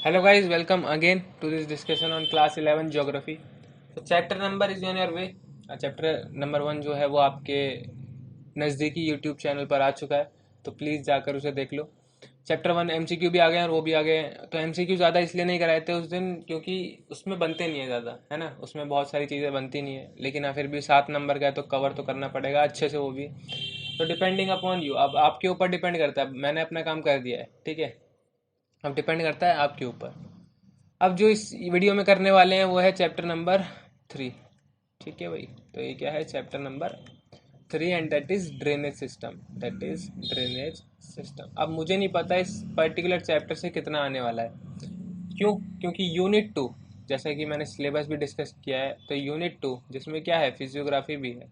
Hello guys, welcome again to this discussion on class 11 geography. तो chapter number is on your way. Chapter number 1 जो है वो आपके नज़दीकी यूट्यूब चैनल पर आ चुका है, तो प्लीज़ जाकर उसे देख लो। चैप्टर 1 एमसीक्यू भी आ गए हैं और वो भी आ गए हैं। तो एमसीक्यू ज़्यादा इसलिए नहीं कराए थे उस दिन क्योंकि उसमें बनते नहीं है ज़्यादा, है ना। उसमें बहुत सारी चीज़ें बनती नहीं है, लेकिन हाँ फिर भी 7 नंबर का है तो कवर तो करना पड़ेगा अच्छे से, वो भी। तो डिपेंडिंग अपॉन यू, अब आपके ऊपर डिपेंड करता है। मैंने अपना काम कर दिया है, ठीक है। अब डिपेंड करता है आपके ऊपर। अब जो इस वीडियो में करने वाले हैं वो है चैप्टर नंबर 3, ठीक है भाई। तो ये क्या है, chapter number 3, and that is drainage system. That is drainage system. अब मुझे नहीं पता इस पर्टिकुलर चैप्टर से कितना आने वाला है। क्यों? क्योंकि यूनिट 2, जैसा कि मैंने सिलेबस भी डिस्कस किया है, तो यूनिट 2 जिसमें क्या है, फिजियोग्राफी भी है।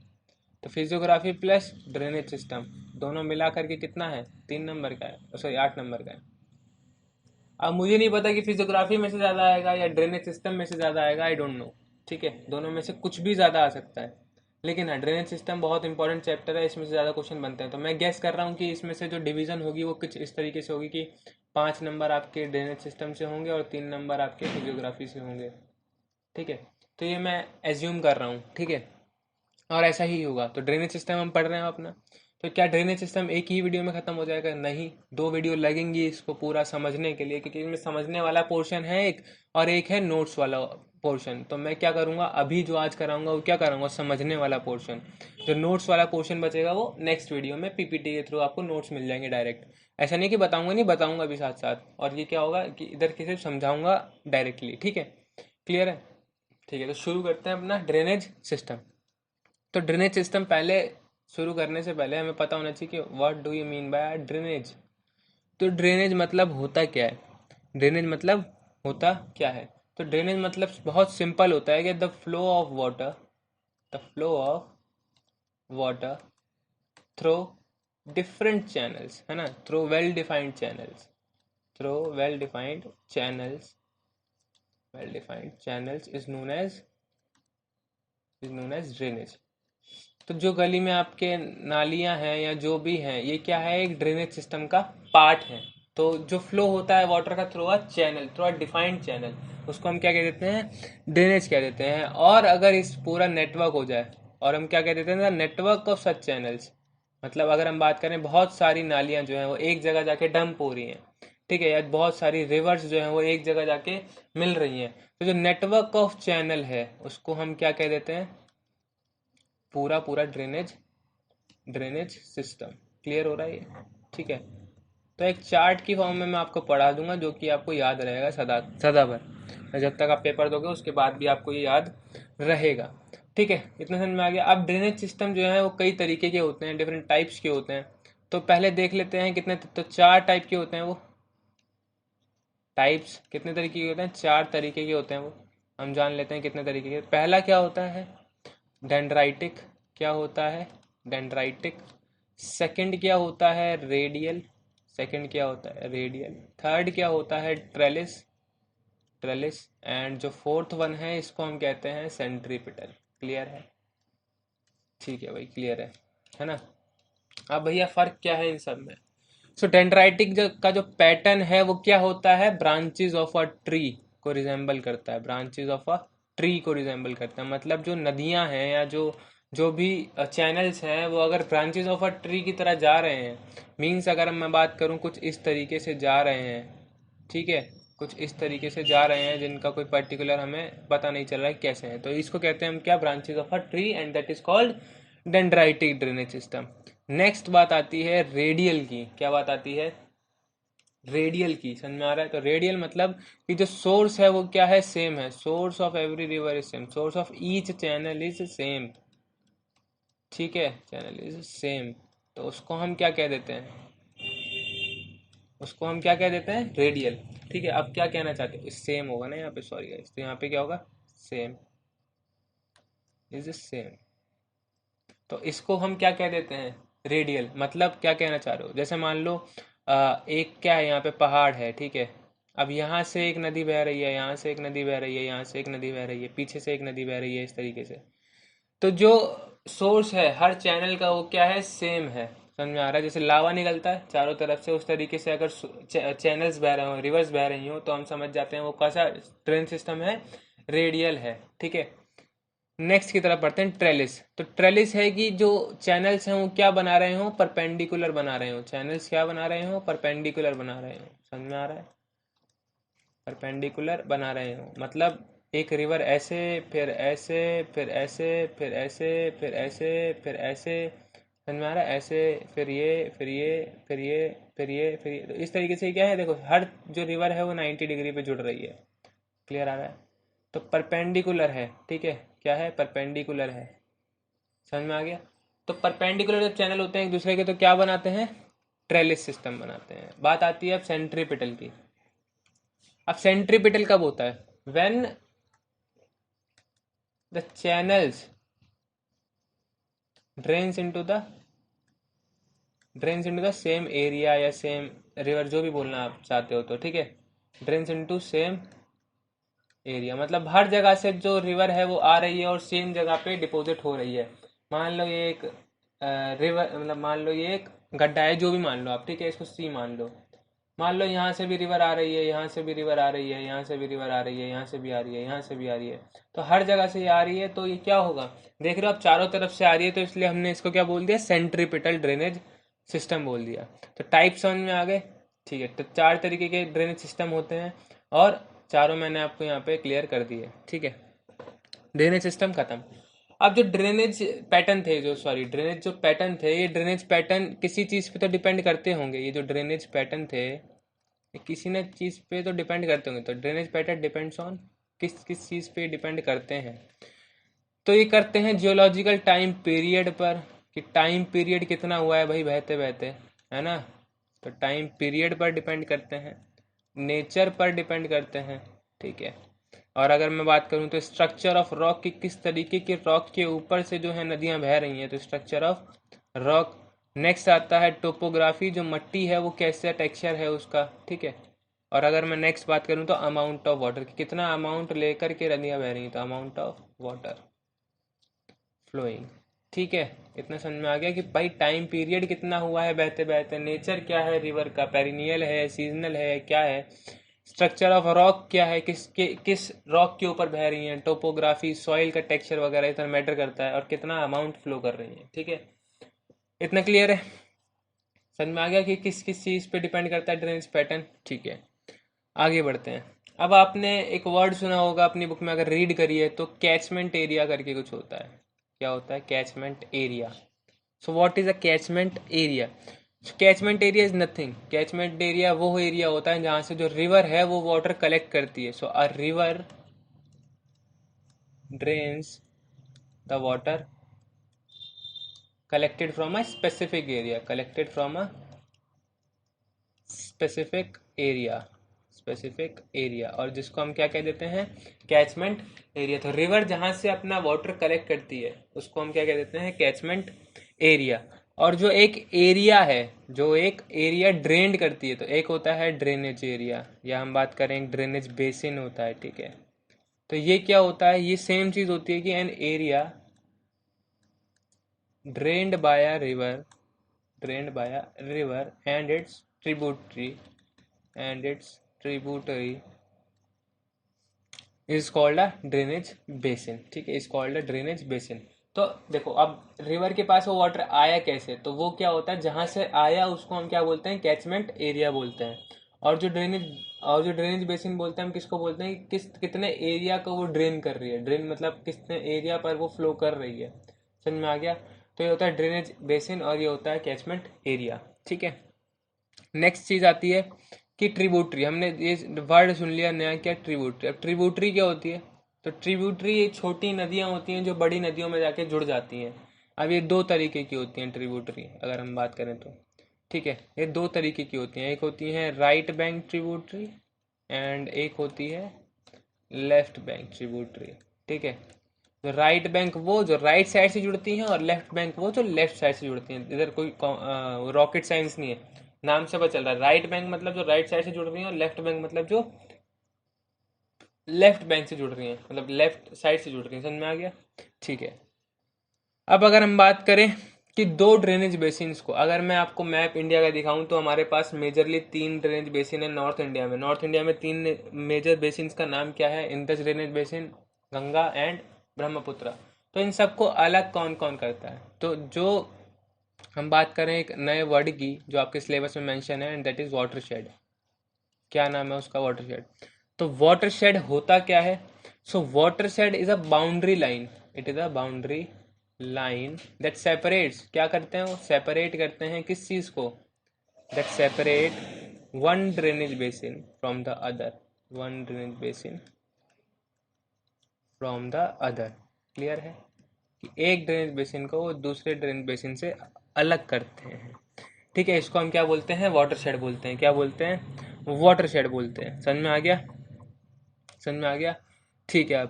तो फिजियोग्राफी प्लस ड्रेनेज सिस्टम दोनों मिला करके कितना है, 3 नंबर का है, सॉरी 8 नंबर का है। अब मुझे नहीं पता कि फिजियोग्राफी में से ज़्यादा आएगा या ड्रेनेज सिस्टम में से ज़्यादा आएगा, आई डोंट नो। ठीक है, दोनों में से कुछ भी ज़्यादा आ सकता है। लेकिन हाँ, ड्रेनेज सिस्टम बहुत इंपॉर्टेंट चैप्टर है, इसमें से ज़्यादा क्वेश्चन बनते हैं। तो मैं गेस कर रहा हूँ कि इसमें से जो डिवीज़न होगी वो कुछ इस तरीके से होगी कि 5 नंबर आपके ड्रेनेज सिस्टम से होंगे और 3 नंबर आपके फिजियोग्राफी से होंगे, ठीक है। तो ये मैं एज्यूम कर रहा हूँ, ठीक है, और ऐसा ही होगा। तो ड्रेनेज सिस्टम हम पढ़ रहे हैं अपना। तो क्या ड्रेनेज सिस्टम एक ही वीडियो में ख़त्म हो जाएगा? नहीं, 2 वीडियो लगेंगी इसको पूरा समझने के लिए, क्योंकि इसमें समझने वाला पोर्शन है एक, और एक है नोट्स वाला पोर्शन। तो मैं क्या करूँगा, अभी जो आज कराऊंगा वो क्या कराऊंगा, समझने वाला पोर्शन। जो नोट्स वाला पोर्शन बचेगा वो नेक्स्ट वीडियो में पीपीटी के थ्रू आपको नोट्स मिल जाएंगे डायरेक्ट। ऐसा नहीं कि बताऊंगा, नहीं बताऊंगा भी साथ साथ। और ये क्या होगा कि इधर की सिर्फ समझाऊंगा डायरेक्टली, ठीक है। क्लियर है? ठीक है, तो शुरू करते हैं अपना ड्रेनेज सिस्टम। तो ड्रेनेज सिस्टम पहले शुरू करने से पहले हमें पता होना चाहिए कि what do you mean by drainage. तो ड्रेनेज मतलब होता क्या है, ड्रेनेज मतलब होता क्या है। तो ड्रेनेज मतलब बहुत सिंपल होता है कि the flow of water, the flow of water through different channels, है ना, through well defined channels, through well defined channels is known as drainage. तो जो गली में आपके नालियां हैं या जो भी हैं, ये क्या है, एक ड्रेनेज सिस्टम का पार्ट है। तो जो फ्लो होता है वाटर का through a channel, through a defined channel, उसको हम क्या कह देते हैं, ड्रेनेज कह देते हैं। और अगर इस पूरा नेटवर्क हो जाए, और हम क्या कह देते हैं, नेटवर्क ऑफ सच चैनल्स। मतलब अगर हम बात करें, बहुत सारी नालियां जो हैं वो एक जगह जाके डंप हो रही हैं, ठीक है, या बहुत सारी रिवर्स जो हैं वो एक जगह जाके मिल रही हैं। तो जो नेटवर्क ऑफ चैनल है उसको हम क्या कह देते हैं, पूरा पूरा ड्रेनेज ड्रेनेज सिस्टम। क्लियर हो रहा है ये? ठीक है। तो एक चार्ट की फॉर्म में मैं आपको पढ़ा दूंगा जो कि आपको याद रहेगा सदा सदा भर। जब तक आप पेपर दोगे उसके बाद भी आपको ये याद रहेगा, ठीक है। इतना समझ में आ गया। अब ड्रेनेज सिस्टम जो है वो कई तरीके के होते हैं, डिफरेंट टाइप्स के होते हैं। तो पहले देख लेते हैं कितने, तो 4 टाइप के होते हैं वो। टाइप्स कितने तरीके के होते हैं, 4 तरीके के होते हैं वो। हम जान लेते हैं कितने तरीके के। पहला क्या होता है, डेंड्राइटिक। क्या होता है, डेंड्राइटिक। सेकंड क्या होता है, रेडियल। सेकंड क्या होता है, रेडियल। थर्ड क्या होता है, ट्रेलिस, ट्रेलिस। एंड जो फोर्थ वन है इसको हम कहते हैं सेंट्रीपिटल। क्लियर है? ठीक है भाई, क्लियर है ना। अब भैया फर्क क्या है इन सब में। सो डेंड्राइटिक का जो पैटर्न है वो क्या होता है, ब्रांचेस ऑफ अ ट्री को रिजेंबल करता है। ब्रांचेस ऑफ अ ट्री को रिजेंबल करता है, मतलब जो नदियां हैं या जो जो भी चैनल्स हैं वो अगर ब्रांचेस ऑफ अ ट्री की तरह जा रहे हैं, मीन्स अगर मैं बात करूं कुछ इस तरीके से जा रहे हैं, ठीक है, कुछ इस तरीके से जा रहे हैं जिनका कोई पर्टिकुलर हमें पता नहीं चल रहा है कैसे हैं, तो इसको कहते हैं हम क्या, branches of a tree, and that is called dendritic drainage system. Next बात आती है रेडियल की। क्या बात आती है, रेडियल की। समझ में आ रहा है? तो रेडियल मतलब कि जो सोर्स है वो क्या है, सेम है। Source of every river is same, source of each channel is same, ठीक है, चैनल इज सेम। तो उसको हम क्या कह देते हैं, उसको हम क्या कह देते हैं, रेडियल। ठीक है, अब क्या कहना चाहते हो, सेम होगा ना यहाँ पे, सॉरी गाइस, तो यहाँ पे क्या होगा, सेम इज सेम। तो इसको हम क्या कह देते हैं, रेडियल। मतलब क्या कहना चाह रहे हो, जैसे मान लो एक क्या है, यहाँ पे पहाड़ है, ठीक है। अब यहाँ से एक नदी बह रही है, यहाँ से एक नदी बह रही है, यहाँ से एक नदी बह रही है, पीछे से एक नदी बह रही है, इस तरीके से। तो जो सोर्स है हर चैनल का वो क्या है, सेम है। समझ में आ रहा है? जैसे लावा निकलता है चारों तरफ से, उस तरीके से अगर चैनल्स बह रहे हो, रिवर्स बह रही हो, तो हम समझ जाते हैं वो कैसा ड्रेन सिस्टम है, रेडियल है। ठीक है, नेक्स्ट की तरफ बढ़ते हैं, ट्रेलिस। तो ट्रेलिस है कि जो चैनल्स हैं वो क्या बना रहे हो, परपेंडिकुलर बना रहे हो। चैनल्स क्या बना रहे हो, परपेंडिकुलर बना रहे हो। समझ में आ रहा है? परपेंडिकुलर बना रहे हो मतलब एक रिवर ऐसे, फिर ऐसे, फिर ऐसे, फिर ऐसे, फिर ऐसे, फिर ऐसे, समझ में आ रहा है? ऐसे, फिर ये, फिर ये, फिर ये, फिर ये, फिर ये। तो इस तरीके से क्या है, देखो हर जो रिवर है वो 90 डिग्री पे जुड़ रही है। क्लियर आ रहा है? तो परपेंडिकुलर है। ठीक है, क्या है, परपेंडिकुलर है। समझ में आ गया? तो परपेंडिकुलर जब चैनल होते हैं एक दूसरे के तो क्या बनाते हैं, ट्रेलिस सिस्टम बनाते हैं। बात आती है अब सेंट्रीपिटल की। अब सेंट्रीपिटल कब होता है, when the channels drains into the same area या सेम रिवर, जो भी बोलना आप चाहते हो तो। ठीक है, ड्रेन्स इनटू सेम एरिया मतलब हर जगह से जो रिवर है वो आ रही है और सेम जगह पे डिपॉजिट हो रही है। मान लो ये एक रिवर, मतलब मान लो ये एक गड्ढा है, जो भी मान लो आप। ठीक है, इसको सी मान लो। मान लो यहाँ से भी रिवर आ रही है, यहाँ से भी रिवर आ रही है, यहाँ से भी रिवर आ रही है, यहाँ से भी आ रही है, यहाँ से भी आ रही है। तो हर जगह से ये आ रही है, तो ये क्या होगा, देख रहे हो आप, चारों तरफ से आ रही है, तो इसलिए हमने इसको क्या बोल दिया, सेंट्रीपिटल ड्रेनेज सिस्टम बोल दिया। तो टाइप समझ में आ गए? ठीक है, तो 4 तरीके के ड्रेनेज सिस्टम होते हैं और चारों मैंने आपको यहाँ पे क्लियर कर दिए। ठीक है, ड्रेनेज सिस्टम खत्म। अब जो ड्रेनेज पैटर्न थे, जो सॉरी ड्रेनेज जो पैटर्न थे, ये ड्रेनेज पैटर्न किसी चीज़ पे तो डिपेंड करते होंगे। ये जो ड्रेनेज पैटर्न थे ये किसी न चीज़ पे तो डिपेंड करते होंगे। तो ड्रेनेज पैटर्न डिपेंड्स ऑन किस किस चीज़ पे डिपेंड करते हैं। तो ये करते हैं जियोलॉजिकल टाइम पीरियड पर, कि टाइम पीरियड कितना हुआ है भाई बहते बहते, है ना? तो टाइम पीरियड पर डिपेंड करते हैं, नेचर पर डिपेंड करते हैं। ठीक है, और अगर मैं बात करूं तो स्ट्रक्चर ऑफ रॉक, की किस तरीके के रॉक के ऊपर से जो है नदियां बह रही हैं, तो स्ट्रक्चर ऑफ रॉक। नेक्स्ट आता है टोपोग्राफी, जो मट्टी है वो कैसा टेक्सचर है उसका। ठीक है, और अगर मैं नेक्स्ट बात करूं तो अमाउंट ऑफ वाटर, कितना अमाउंट लेकर के नदियां बह रही हैं, तो अमाउंट ऑफ वाटर फ्लोइंग। ठीक है, इतना समझ में आ गया कि भाई टाइम पीरियड कितना हुआ है बहते बहते, नेचर क्या है रिवर का, पेरिनियल है, सीजनल है, क्या है, स्ट्रक्चर ऑफ रॉक क्या है, किस रॉक के ऊपर बह रही हैं, टोपोग्राफी, सॉइल का टेक्सचर वगैरह इतना मैटर करता है, और कितना अमाउंट फ्लो कर रही है। ठीक है, इतना क्लियर है? समझ में आ गया कि किस किस चीज़ पे डिपेंड करता है ड्रेनेज पैटर्न। ठीक है, आगे बढ़ते हैं। अब आपने एक वर्ड सुना होगा अपनी बुक में, अगर रीड करिए तो कैचमेंट एरिया करके कुछ होता है। क्या होता है, catchment area. So what is a catchment area? Catchment area is nothing. Catchment area वो एरिया होता है जहां से जो रिवर है वो वाटर कलेक्ट करती है। So a river drains the water collected from a specific area, collected from a specific area, specific area, और जिसको हम क्या कह देते हैं, कैचमेंट एरिया। तो रिवर जहां से अपना वाटर कलेक्ट करती है उसको हम क्या कह देते हैं, कैचमेंट एरिया। और जो एक एरिया है, जो एक एरिया ड्रेन्ड करती है, तो एक होता है ड्रेनेज एरिया, या हम बात करें ड्रेनेज बेसिन होता है। ठीक है, तो ये क्या होता है, ये सेम चीज होती है कि an area drained by a river, drained by a river and its tributary is called a drainage basin. ठीक है, is called a drainage basin। तो देखो अब रिवर के पास वो वाटर आया कैसे, तो वो क्या होता है, जहां से आया उसको हम क्या बोलते हैं, कैचमेंट एरिया बोलते हैं। और जो ड्रेनेज बेसिन बोलते हैं, हम किसको बोलते हैं, किस कितने एरिया को वो ड्रेन कर रही है, ड्रेन मतलब कितने एरिया पर वो फ्लो कर रही है। समझ में आ गया? तो ये होता है ड्रेनेज बेसिन और ये होता है कैचमेंट एरिया। ठीक है, नेक्स्ट चीज आती है कि ट्रिब्यूटरी। हमने ये वर्ड सुन लिया नया, क्या, ट्रिब्यूटरी। अब ट्रिब्यूटरी क्या होती है, तो ट्रिब्यूटरी ये छोटी नदियां होती हैं जो बड़ी नदियों में जाके जुड़ जाती हैं। अब ये 2 तरीके की होती हैं ट्रिब्यूटरी, अगर हम बात करें तो। ठीक है, ये 2 तरीके की होती हैं, एक होती है राइट बैंक ट्रिब्यूटरी एंड एक होती है लेफ्ट बैंक ट्रिब्यूटरी। ठीक है, तो राइट बैंक वो जो राइट साइड से जुड़ती हैं और लेफ्ट बैंक वो जो लेफ्ट साइड से जुड़ती हैं। इधर कोई रॉकेट साइंस नहीं है, नाम से पता चल रहा है। राइट बैंक मतलब जो राइट साइड से जुड़ रही हैं, और लेफ्ट बैंक मतलब जो लेफ्ट बैंक से जुड़ रही हैं, मतलब लेफ्ट साइड से जुड़ रही हैं। समझ में आ गया? ठीक है, अब अगर हम बात करें कि दो ड्रेनेज बेसिन्स को, अगर मैं आपको मैप इंडिया का दिखाऊं तो हमारे पास मेजरली तीन ड्रेनेज बेसिन है नॉर्थ इंडिया में। नॉर्थ इंडिया में तीन मेजर बेसिन्स का नाम क्या है? Indus drainage basin, Ganga and Brahmaputra. तो इन सबको अलग कौन कौन करता है? तो जो हम बात करें एक नए वर्ड की जो आपके सिलेबस में मेंशन है, एंड दैट इज वाटरशेड। क्या नाम है उसका? वाटरशेड। तो वाटरशेड होता क्या है? So watershed is a boundary line, it is a boundary line that separates, क्या करते हैं वो? सेपरेट करते हैं किस चीज को? That separate one drainage basin from the other, one drainage basin from the other. Clear है कि एक ड्रेनेज बेसिन को वो दूसरे ड्रेनेज बेसिन से अलग करते हैं। ठीक है, इसको हम क्या बोलते हैं? वाटरशेड बोलते हैं। क्या बोलते हैं? वाटरशेड बोलते हैं। समझ में आ गया? समझ में आ गया? ठीक है।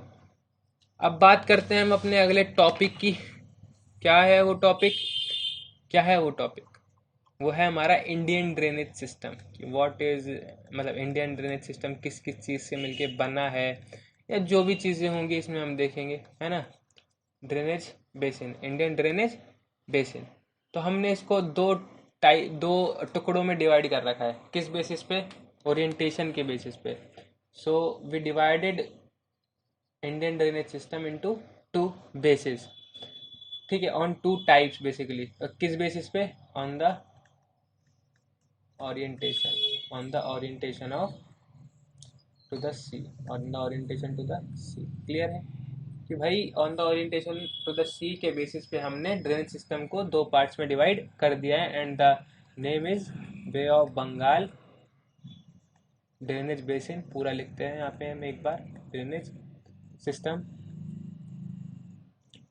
अब बात करते हैं हम अपने अगले टॉपिक की। क्या है वो टॉपिक? क्या है वो टॉपिक? वो है हमारा Indian drainage system. What is, मतलब इंडियन ड्रेनेज सिस्टम किस किस चीज़ से मिलके बना है, या जो भी चीज़ें होंगी इसमें हम देखेंगे, है ना। Drainage basin, Indian drainage basin. तो हमने इसको दो टुकड़ों में डिवाइड कर रखा है। किस बेसिस पे? ओरिएंटेशन के बेसिस पे। So we divided Indian drainage system into two basis. ठीक है, ऑन टू टाइप्स बेसिकली। किस बेसिस पे? On the orientation, on the orientation of to the sea, on the orientation to the sea। Clear है कि भाई on the orientation to the sea के basis पे हमने ड्रेनेज सिस्टम को दो पार्ट्स में डिवाइड कर दिया है, and the name is bay of Bengal drainage basin. पूरा लिखते हैं यहाँ पे हम एक बार, drainage system.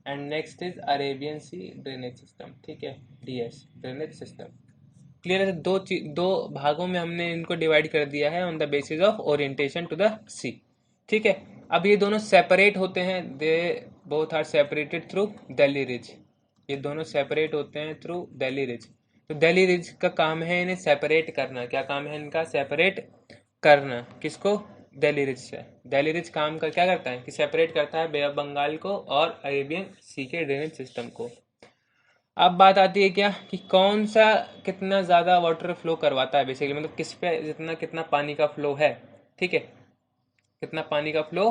And next is Arabian sea drainage system. ठीक है, डीएस ड्रेनेज सिस्टम। क्लियर है? दो भागों में हमने इनको डिवाइड कर दिया है on the basis of orientation to the sea. ठीक है, अब ये दोनों सेपरेट होते हैं, they both are separated through Delhi ridge. ये दोनों सेपरेट होते हैं थ्रू दिल्ली रिज। तो दिल्ली रिज का काम है इन्हें सेपरेट करना। क्या काम है इनका? सेपरेट करना। किसको? दिल्ली रिज से। दिल्ली रिज काम का क्या करता है कि सेपरेट करता है बे ऑफ बंगाल को और अरेबियन सी के ड्रेनेज सिस्टम को। अब बात आती है क्या कि कौन सा कितना ज़्यादा वाटर फ्लो करवाता है बेसिकली, मतलब किस पे जितना कितना पानी का फ्लो है। ठीक है, कितना पानी का फ्लो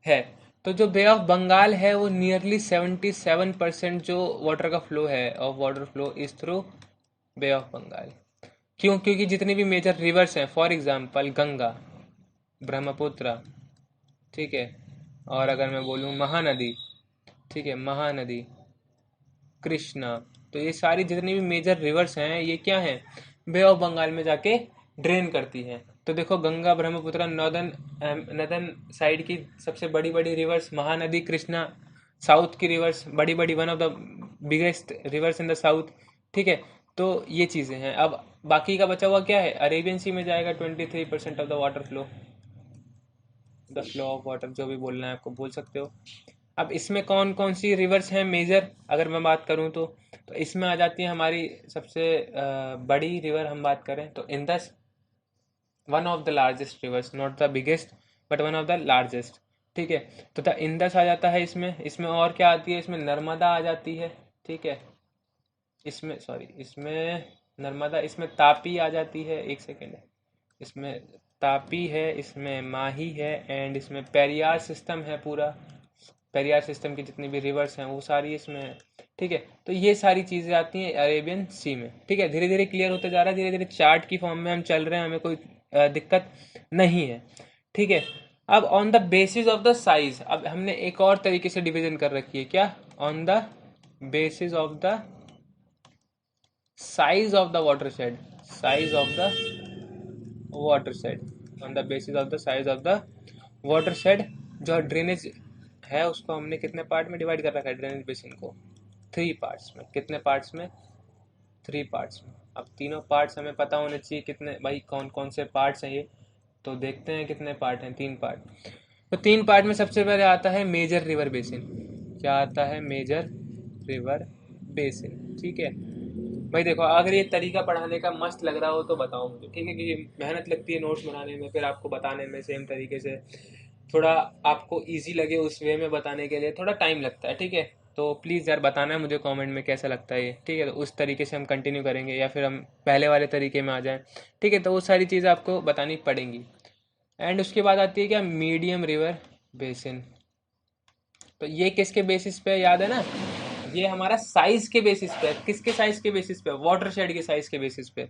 है। तो जो बे ऑफ बंगाल है वो नियरली 77% जो वाटर का फ्लो है, of water flow is through Bay of Bengal. क्यों? क्योंकि जितनी भी मेजर रिवर्स हैं, फॉर एग्जांपल गंगा, ब्रह्मपुत्र, ठीक है, और अगर मैं बोलूँ महानदी, ठीक है, महानदी, कृष्णा, तो ये सारी जितनी भी मेजर रिवर्स हैं ये क्या हैं? बे ऑफ बंगाल में जाके ड्रेन करती हैं। तो देखो गंगा ब्रह्मपुत्र नदन साइड की सबसे बड़ी बड़ी रिवर्स, महानदी, कृष्णा साउथ की रिवर्स, बड़ी बड़ी, one of the biggest reverse in the south. ठीक है, तो ये चीज़ें हैं। अब बाकी का बचा हुआ क्या है? अरेबियन सी में जाएगा 23% of the water flow, the flow of water, जो भी बोलना है आपको बोल सकते हो। अब इसमें कौन कौन सी रिवर्स हैं मेजर, अगर मैं बात करूं तो इसमें आ जाती है हमारी सबसे बड़ी रिवर। हम बात करें तो Indus, one of the largest reverse, not the biggest but one of the largest. ठीक है, तो द इंदस आ जाता है इसमें। इसमें और क्या आती है? इसमें नर्मदा आ जाती है। ठीक है, इसमें सॉरी, इसमें नर्मदा, इसमें तापी आ जाती है, एक सेकेंड, इसमें तापी है, इसमें माही है, एंड इसमें पेरियार सिस्टम है पूरा। पेरियार सिस्टम की जितनी भी रिवर्स हैं वो सारी इसमें है। ठीक है, तो ये सारी चीज़ें आती हैं अरेबियन सी में। ठीक है, धीरे धीरे क्लियर होता जा रहा है, धीरे धीरे चार्ट की फॉर्म में हम चल रहे हैं, हमें कोई दिक्कत नहीं है। ठीक है, अब on the basis of the size, अब हमने एक और तरीके से डिवीजन कर रखी है। क्या? On the basis of the size of the watershed, size of the watershed, on the basis of the size of the watershed. जो ड्रेनेज है उसको हमने कितने पार्ट में डिवाइड कर रखा है? ड्रेनेज बेसिन को 3 पार्ट्स में। कितने पार्ट्स में? 3 पार्ट्स में। अब तीनों पार्ट्स हमें पता होने चाहिए कितने, भाई कौन कौन से पार्ट्स हैं ये, तो देखते हैं कितने पार्ट हैं। 3 पार्ट। तो 3 पार्ट में सबसे पहले आता है मेजर रिवर बेसिन। क्या आता है? Major river basin. ठीक है भाई, देखो अगर ये तरीका पढ़ाने का मस्त लग रहा हो तो बताओ मुझे। ठीक है, क्योंकि मेहनत लगती है नोट्स बनाने में, फिर आपको बताने में सेम तरीके से, थोड़ा आपको इजी लगे उस वे में बताने के लिए थोड़ा टाइम लगता है। ठीक है, तो प्लीज़ यार बताना है मुझे कमेंट में कैसा लगता है ये, ठीक है। तो उस तरीके से हम कंटिन्यू करेंगे या फिर हम पहले वाले तरीके में आ जाएं, ठीक है। तो वो सारी चीज़ें आपको बतानी पड़ेंगी। एंड उसके बाद आती है क्या, मीडियम रिवर बेसिन। तो ये किसके बेसिस पे याद है ना, ये हमारा साइज के बेसिस पे। किसके साइज के बेसिस पे, वाटर शेड के साइज के बेसिस पे।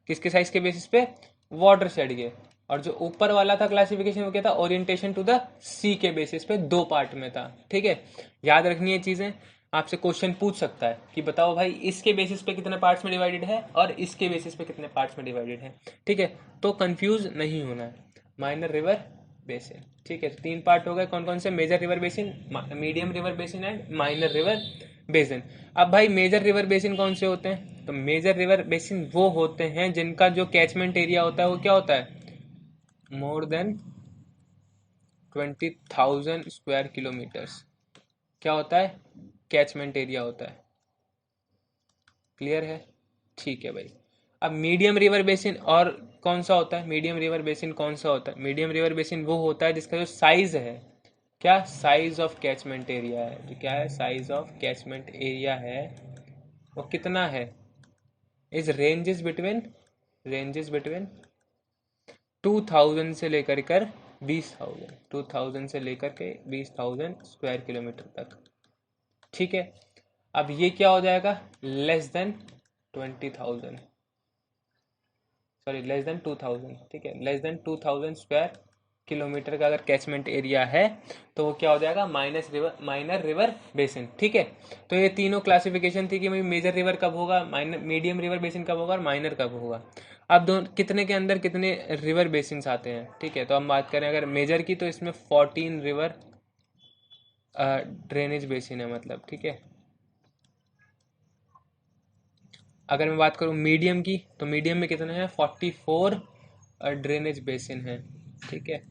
किसके साइज के बेसिस पे, वाटर शेड के। और जो ऊपर वाला था क्लासिफिकेशन वो क्या था, ओरिएंटेशन टू द सी के बेसिस पे, दो पार्ट में था, ठीक है। याद रखनी है चीजें, आपसे क्वेश्चन पूछ सकता है कि बताओ भाई इसके बेसिस पे कितने पार्ट्स में डिवाइडेड है और इसके बेसिस पे कितने पार्ट्स में डिवाइडेड है, ठीक है। तो कंफ्यूज नहीं होना है। माइनर रिवर बेसिन, ठीक है। तो तीन पार्ट हो गए, कौन कौन से, major river basin, medium river basin and minor river basin. अब भाई मेजर रिवर बेसिन कौन से होते हैं, तो मेजर रिवर बेसिन वो होते हैं जिनका जो कैचमेंट एरिया होता है वो क्या होता है, मोर देन 20,000 स्क्वायर किलोमीटर्स। क्या होता है, कैचमेंट एरिया होता है। क्लियर है, ठीक है भाई। अब मीडियम रिवर बेसिन और कौन सा होता है, मीडियम रिवर बेसिन कौन सा होता है, मीडियम रिवर बेसिन वो होता है जिसका जो साइज है, क्या, साइज ऑफ कैचमेंट एरिया है। तो क्या है, साइज ऑफ कैचमेंट एरिया है वो कितना है, इज रेंजेस बिटवीन 2000 से लेकर कर 20,000, 2000 से लेकर के 20,000 स्क्वायर किलोमीटर तक, ठीक है। अब ये क्या हो जाएगा, less than 20,000, sorry less than 2000, ठीक है। लेस देन 2000 स्क्वायर किलोमीटर का अगर कैचमेंट एरिया है तो वो क्या हो जाएगा, माइनर रिवर बेसिन, ठीक है। तो ये तीनों क्लासिफिकेशन थी कि मेजर रिवर कब होगा, माइनर मीडियम रिवर बेसिन कब होगा और माइनर कब होगा। अब दो कितने के अंदर कितने रिवर बेसिन आते हैं, ठीक है। तो हम बात करें अगर मेजर की तो इसमें 14 रिवर ड्रेनेज बेसिन है, मतलब, ठीक है। अगर मैं बात करूं मीडियम की तो मीडियम में कितने हैं, 44 ड्रेनेज बेसिन है, ठीक है।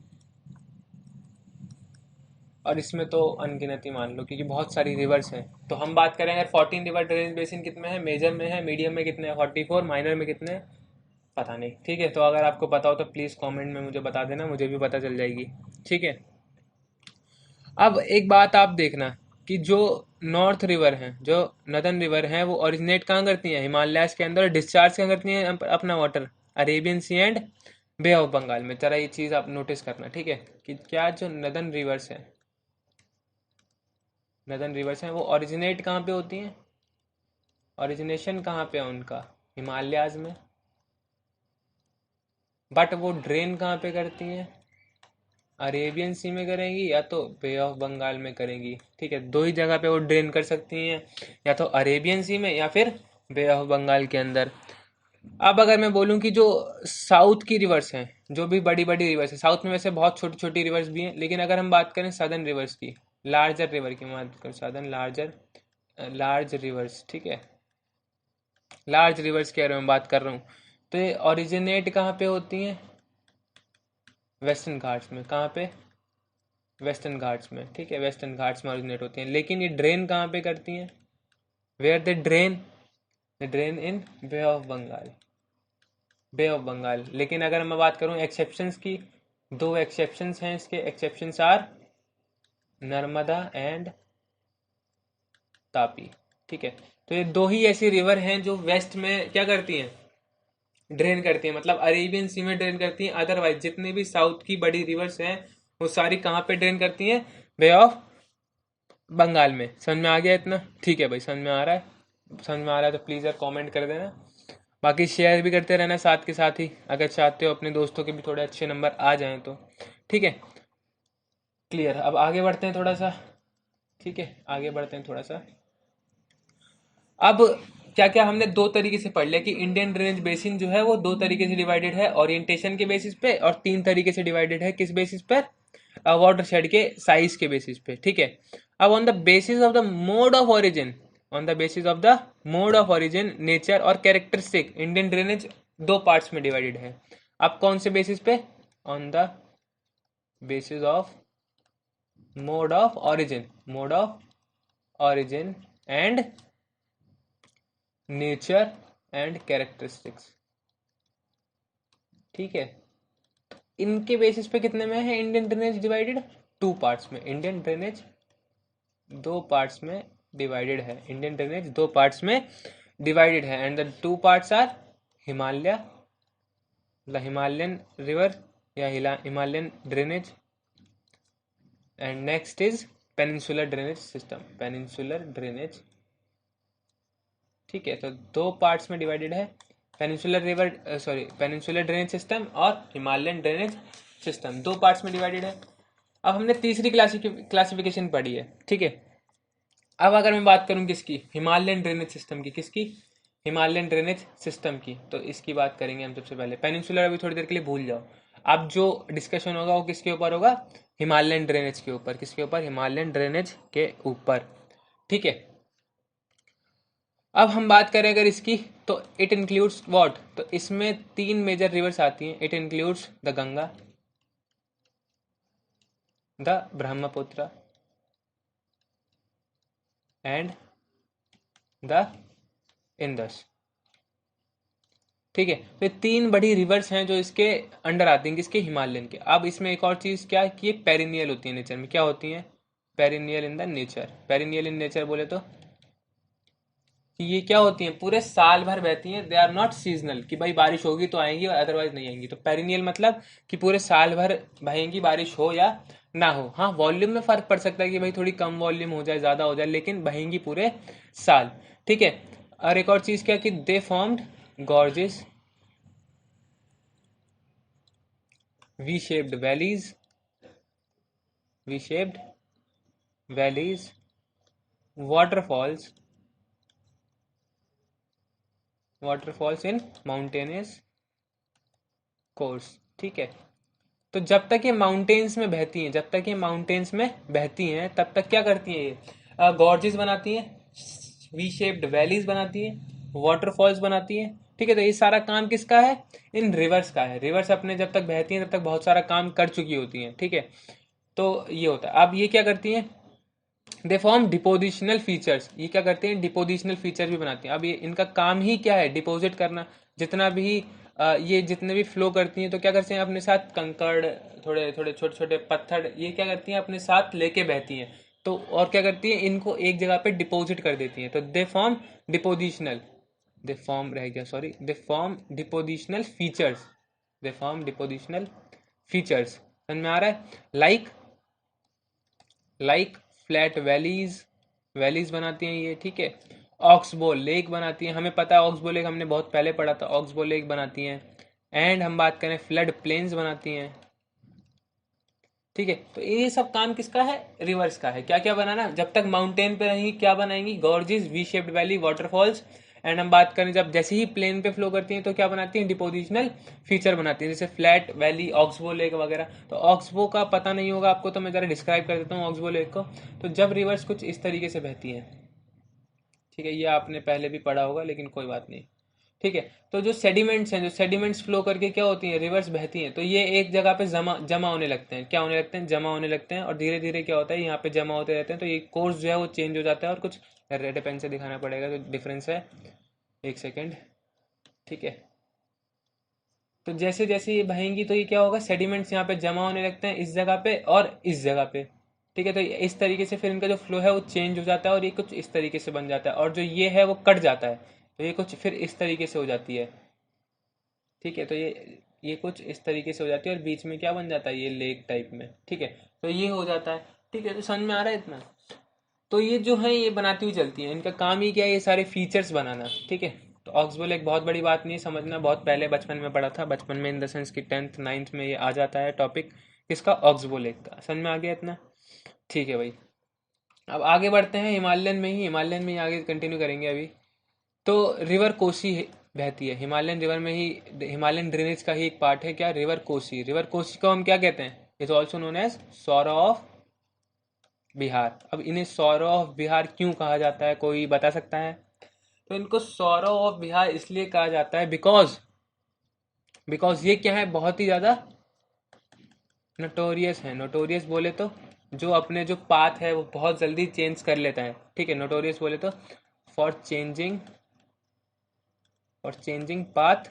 और इसमें तो अनगिनती मान लो क्योंकि बहुत सारी रिवर्स हैं। तो हम बात करें अगर 14 रिवर ड्रेनेज बेसिन कितने हैं, मेजर में है, मीडियम में कितने हैं 44, माइनर में कितने हैं पता नहीं, ठीक है। तो अगर आपको पता हो तो प्लीज़ कमेंट में मुझे बता देना, मुझे भी पता चल जाएगी, ठीक है। अब एक बात आप देखना कि जो नॉर्थ रिवर हैं, जो नदर्न रिवर हैं, वो ओरिजिनेट कहाँ करती हैं, हिमालयाज के अंदर, डिस्चार्ज कहाँ करती हैं अपना water, Arabian Sea and Bay of Bengal में। जरा ये चीज़ आप नोटिस करना, ठीक है, कि क्या जो नदर्न रिवर्स हैं वो ओरिजिनेट कहाँ पे होती हैं, ओरिजिनेशन कहाँ पे है उनका, हिमालयाज में। बट वो ड्रेन कहाँ पे करती हैं, अरेबियन सी में करेंगी या तो बे ऑफ बंगाल में करेंगी, ठीक है। दो ही जगह पे वो ड्रेन कर सकती हैं, या तो अरेबियन सी में या फिर बे ऑफ बंगाल के अंदर। अब अगर मैं बोलूं कि जो साउथ की रिवर्स हैं, जो भी बड़ी बड़ी रिवर्स है, साउथ में वैसे बहुत छोटी छोटी रिवर्स भी हैं, लेकिन अगर हम बात करें सदर्न रिवर्स की, लार्जर रिवर की बात करें, सदर्न लार्ज रिवर्स, ठीक है, लार्ज रिवर्स के बारे में बात कर रहा हूँ। तो ये ओरिजिनेट कहाँ पे होती हैं, वेस्टर्न घाट्स में। कहाँ पे, वेस्टर्न घाट्स में, ठीक है, वेस्टर्न घाट्स में ओरिजिनेट होती हैं। लेकिन ये ड्रेन कहाँ पे करती हैं, where they drain in Bay of Bengal, Bay of Bengal. लेकिन अगर मैं बात करूँ एक्सेप्शंस की, दो एक्सेप्शंस हैं इसके, exceptions are Narmada and Tapi, ठीक है। तो ये दो ही ऐसी रिवर हैं जो वेस्ट में क्या करती हैं, ड्रेन करती हैं, मतलब अरेबियन सी में ड्रेन करती हैं। अदरवाइज जितनी भी साउथ की बड़ी रिवर्स हैं वो सारी कहाँ पे ड्रेन करती हैं, बे ऑफ बंगाल में। समझ में आ गया इतना, ठीक है भाई, समझ में आ रहा है, समझ में आ रहा है तो प्लीज़ यार कमेंट कर देना। बाकी शेयर भी करते रहना साथ के साथ ही, अगर चाहते हो अपने दोस्तों के भी थोड़े अच्छे नंबर आ जाएं तो, ठीक है। क्लियर, अब आगे बढ़ते हैं थोड़ा सा, ठीक है, आगे बढ़ते हैं थोड़ा सा। अब क्या क्या हमने दो तरीके से पढ़ लिया कि इंडियन ड्रेनेज बेसिन जो है वो दो तरीके से डिवाइडेड है, ओरिएंटेशन के बेसिस पे, और तीन तरीके से डिवाइडेड है किस बेसिस पर, वाटर शेड के साइज के बेसिस पे, ठीक है। अब on the basis of the mode of origin, on the basis of the mode of origin, nature और कैरेक्टरिस्टिक, इंडियन ड्रेनेज दो पार्ट्स में डिवाइडेड है। अब कौन से बेसिस पे, on the basis of mode of origin and nature and characteristics, ठीक है। इनके बेसिस पे कितने में है Indian drainage divided, two parts में। इंडियन ड्रेनेज दो पार्ट्स में डिवाइडेड है, इंडियन ड्रेनेज दो पार्ट्स में डिवाइडेड है, and the two parts are Himalaya, the Himalayan river या Himalayan drainage, and next is peninsular drainage system, peninsular drainage. ठीक है, तो दो पार्ट्स में डिवाइडेड है, peninsular river peninsular drainage system और हिमालयन ड्रेनेज सिस्टम, दो पार्ट्स में डिवाइडेड है। अब हमने तीसरी क्लासिफिकेशन पढ़ी है, ठीक है। अब अगर मैं बात करूं किसकी, हिमालयन ड्रेनेज सिस्टम की, किसकी, हिमालयन ड्रेनेज सिस्टम की, तो इसकी बात करेंगे हम सबसे पहले। पेनिनसुलर अभी थोड़ी देर के लिए भूल जाओ, अब जो डिस्कशन होगा वो किसके ऊपर होगा, हिमालयन ड्रेनेज के ऊपर, किसके ऊपर, हिमालयन ड्रेनेज के ऊपर, ठीक है। अब हम बात करें अगर इसकी, तो इट इंक्लूड्स व्हाट, तो इसमें तीन मेजर रिवर्स आती हैं, it includes the Ganga, the Brahmaputra and the Indus. ठीक है, तो ये तीन बड़ी रिवर्स हैं जो इसके अंडर आती हैं, किसके, हिमालयन के। अब इसमें एक और चीज क्या है कि ये पेरिनियल होती है नेचर में, क्या होती हैं, perennial in the nature. Perennial in nature बोले तो कि ये क्या होती हैं, पूरे साल भर बहती हैं, दे आर नॉट सीजनल, कि भाई बारिश होगी तो आएंगी अदरवाइज नहीं आएंगी। तो पेरिनियल मतलब कि पूरे साल भर बहेंगी, बारिश हो या ना हो। हाँ, वॉल्यूम में फर्क पड़ सकता है कि भाई थोड़ी कम वॉल्यूम हो जाए, ज्यादा हो जाए, लेकिन बहेंगी पूरे साल, ठीक है। और एक और चीज क्या कि दे formed gorges, V-shaped valleys, V-shaped valleys, waterfalls, waterfalls in mountainous course। ठीक है, तो जब तक ये माउंटेन्स में बहती हैं, जब तक ये माउंटेन्स में बहती हैं, तब तक क्या करती हैं, ये गॉर्जेस बनाती हैं, वी शेप्ड वैलीज बनाती हैं, वाटरफॉल्स बनाती हैं। ठीक है, तो ये सारा काम किसका है, इन रिवर्स का है। रिवर्स अपने जब तक बहती हैं तब तक बहुत सारा काम कर चुकी होती हैं, ठीक है। तो ये होता है। अब ये क्या करती हैं, दे फॉर्म डिपोजिशनल फीचर्स, ये क्या करते हैं, डिपोजिशनल फीचर भी बनाती हैं। अब ये इनका काम ही क्या है, डिपोजिट करना। जितना भी ये जितने भी फ्लो करती हैं तो क्या करते हैं, अपने साथ कंकड़, थोड़े थोड़े छोटे छोटे पत्थर, ये क्या करती हैं, अपने साथ लेके बहती हैं। तो और क्या करती हैं, इनको एक जगह पे डिपोजिट कर देती हैं। तो they form depositional, they form रह गया sorry, they form depositional features, they form depositional features. समझ में आ रहा है, लाइक फ्लैट वैलीज, वैलीज बनाती हैं ये, ठीक है। ऑक्सबो लेक बनाती हैं, हमें पता है ऑक्सबो लेक, हमने बहुत पहले पढ़ा था, ऑक्सबो लेक बनाती हैं। एंड हम बात करें फ्लड प्लेन्स बनाती हैं, ठीक है। तो ये सब काम किसका है, रिवर्स का है। क्या क्या बनाना, जब तक माउंटेन पे रहेंगी क्या बनाएंगी, gorges, V shaped valley, waterfalls. And हम बात करें जब जैसे ही प्लेन पे फ्लो करती हैं तो क्या बनाती हैं, डिपोजिशनल फीचर बनाती हैं, जैसे फ्लैट वैली, ऑक्सबो लेक वगैरह। तो ऑक्सबो का पता नहीं होगा आपको, तो मैं जरा डिस्क्राइब कर देता हूँ ऑक्सबो लेक को। तो जब रिवर्स कुछ इस तरीके से बहती है, ठीक है, ये आपने पहले भी पढ़ा होगा लेकिन कोई बात नहीं, ठीक है। तो जो सेडिमेंट्स हैं, जो सेडिमेंट्स फ्लो करके क्या होती हैं, रिवर्स बहती हैं, तो ये एक जगह पे जमा जमा होने लगते हैं, क्या होने लगते हैं, जमा होने लगते हैं। और धीरे धीरे क्या होता है, यहाँ पे जमा होते रहते हैं, तो ये कोर्स जो है वो चेंज हो जाता है। और कुछ रेड पेन से दिखाना पड़ेगा, तो डिफरेंस है, एक सेकेंड, ठीक है। तो जैसे जैसे ये बहेंगी तो ये क्या होगा, सेडिमेंट्स यहाँ पे जमा होने लगते हैं, इस जगह पे और इस जगह पे, ठीक है। तो इस तरीके से फिर इनका जो फ्लो है वो चेंज हो जाता है, और ये कुछ इस तरीके से बन जाता है, और जो ये है वो कट जाता है, तो ये कुछ फिर इस तरीके से हो जाती है, ठीक है। तो ये कुछ इस तरीके से हो जाती है, और बीच में क्या बन जाता है, ये लेक टाइप में, ठीक है। तो ये हो जाता है, ठीक है। तो समझ में आ रहा है इतना। तो ये जो है ये बनाती हुई चलती है, इनका काम ही क्या है, ये सारे फीचर्स बनाना, ठीक है। तो ऑक्सबो एक बहुत बड़ी बात नहीं है, समझना, बहुत पहले बचपन में पढ़ा था, बचपन में इन द सेंस की 10th 9th में ये आ जाता है टॉपिक, किसका, ऑक्सबो लेक का। समझ में आ गया इतना, ठीक है भाई। अब आगे बढ़ते हैं, हिमालयन में ही आगे कंटिन्यू करेंगे अभी। तो रिवर कोसी बहती है, हिमालयन रिवर में ही, हिमालयन ड्रेनेज का ही एक पार्ट है क्या, रिवर कोसी। रिवर कोसी को हम क्या कहते हैं, is also known as sorrow of Bihar. अब इन्हें सौरा ऑफ बिहार क्यों कहा जाता है, कोई बता सकता है। तो इनको सौरा ऑफ बिहार इसलिए कहा जाता है बिकॉज बिकॉज ये क्या है, बहुत ही ज्यादा नोटोरियस है। नोटोरियस बोले तो जो अपने जो पाथ है वो बहुत जल्दी चेंज कर लेता है, ठीक है। नोटोरियस बोले तो for changing path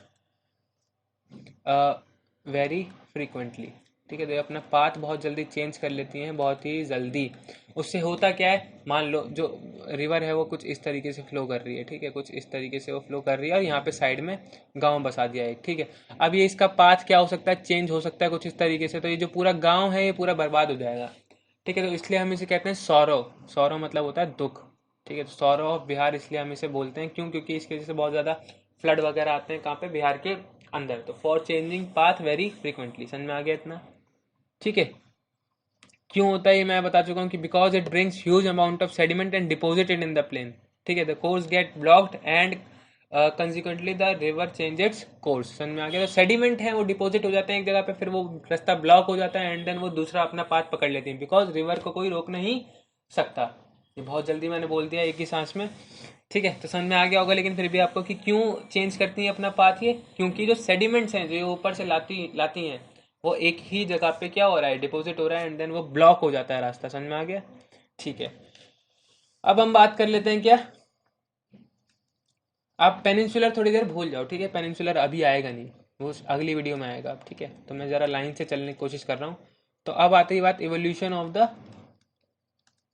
very frequently, ठीक है। तो ये अपना पाथ बहुत जल्दी चेंज कर लेती हैं, बहुत ही जल्दी। उससे होता क्या है, मान लो जो रिवर है वो कुछ इस तरीके से फ्लो कर रही है, ठीक है, कुछ इस तरीके से वो फ्लो कर रही है और यहाँ पे साइड में गांव बसा दिया है, ठीक है। अब ये इसका पाथ क्या हो सकता है, चेंज हो सकता है कुछ इस तरीके से, तो ये जो पूरा गाँव है ये पूरा बर्बाद हो जाएगा, ठीक है। तो इसलिए हम इसे कहते हैं सौरव। सौरव मतलब होता है दुख, ठीक है। तो सौरव ऑफ बिहार इसलिए हम इसे बोलते हैं, क्यों, क्योंकि इसकी वजह से बहुत ज़्यादा फ्लड वगैरह आते हैं, कहाँ पे, बिहार के अंदर। तो for changing path very frequently, समझ में आ गया इतना, ठीक है। क्यों होता है ये मैं बता चुका हूँ कि because it brings huge amount of sediment and deposited in the plain, ठीक है। The course get blocked and consequently the river change its course, समझ में आ गया। तो सेडिमेंट है वो डिपॉजिट हो जाते हैं एक जगह पे, फिर वो रास्ता ब्लॉक हो जाता है एंड देन वो दूसरा अपना पाथ पकड़ लेती है, बिकॉज रिवर को कोई रोक नहीं सकता। ये बहुत जल्दी मैंने बोल दिया एक ही सांस में, ठीक है। तो समझ में आ गया होगा, लेकिन फिर भी आपको कि क्यों चेंज करती हैं अपना पाथ ये, क्योंकि जो सेडिमेंट्स हैं जो ऊपर से लाती लाती हैं वो एक ही जगह पे क्या हो रहा है, डिपॉजिट हो रहा है एंड देन वो ब्लॉक हो जाता है रास्ता, समझ में आ गया, ठीक है। अब हम बात कर लेते हैं क्या, आप पेनिनसुलर थोड़ी देर भूल जाओ, ठीक है। पेनिनसुलर अभी आएगा नहीं, वो अगली वीडियो में आएगा, ठीक है। तो मैं ज़रा लाइन से चलने की कोशिश कर रहा हूँ। तो अब आती है बात evolution of the